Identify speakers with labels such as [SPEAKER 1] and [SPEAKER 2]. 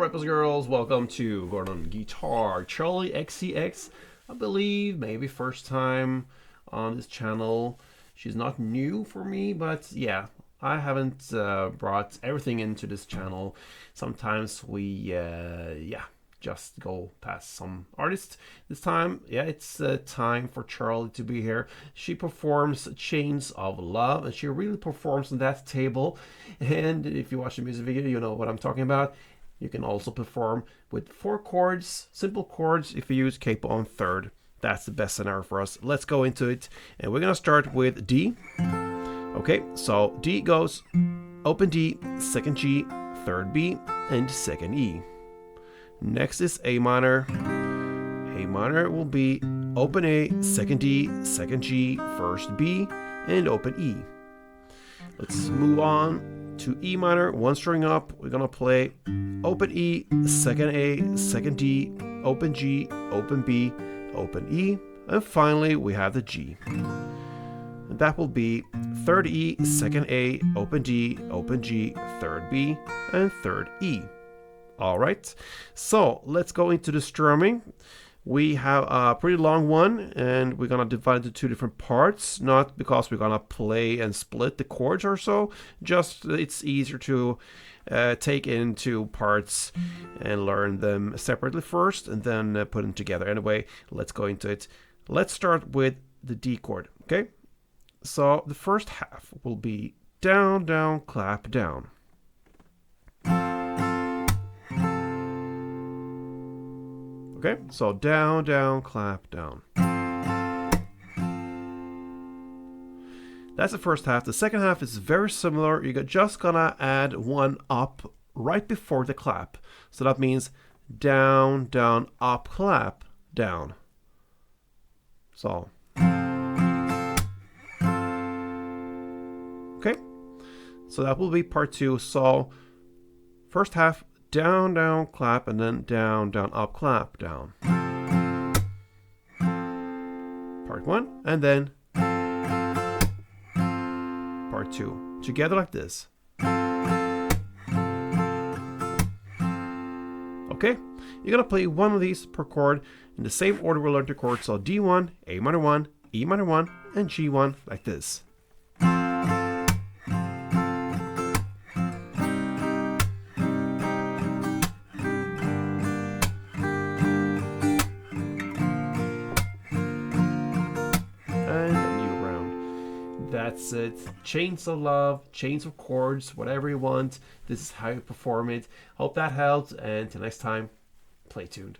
[SPEAKER 1] rappers and girls, welcome to Gordon Guitar. Charli XCX, I believe, maybe first time on this channel. She's not new for me, but yeah, I haven't brought everything into this channel. Sometimes we, just go past some artists. This time, yeah, it's time for Charli to be here. She performs Chains of Love, and she really performs on that table. And if you watch the music video, you know what I'm talking about. You can also perform with 4 chords, simple chords, if you use capo on third. That's the best scenario for us. Let's go into it. And we're gonna start with D. Okay, so D goes open D, second G, third B, and second E. Next is A minor. A minor will be open A, second D, second G, first B, and open E. Let's move on to E minor, 1 string up. We're gonna play open E, second A, second D, open G, open B, open E, and finally we have the G. And that will be third E, second A, open D, open G, third B, and third E. All right, so let's go into the strumming. We have a pretty long one, and we're gonna divide it into 2 different parts, not because we're gonna play and split the chords or so, just it's easier to take into parts and learn them separately first and then put them together. Anyway, let's go into it. Let's start with the D chord, okay? So the first half will be down, down, clap, down. Okay, so down, down, clap, down. That's the first half. The second half is very similar. You're just gonna add 1 up right before the clap. So that means down, down, up, clap, down. So. Okay, so that will be part 2. So first half, down, down, clap, and then down, down, up, clap, down. Part 1, and then part 2. Together like this. Okay, you're gonna play 1 of these per chord in the same order we learned the chords. So D1, A minor 1, E minor 1, and G1 like this. That's it. Chains of love, chains of chords, whatever you want. This is how you perform it. Hope that helped, and till next time, play tuned.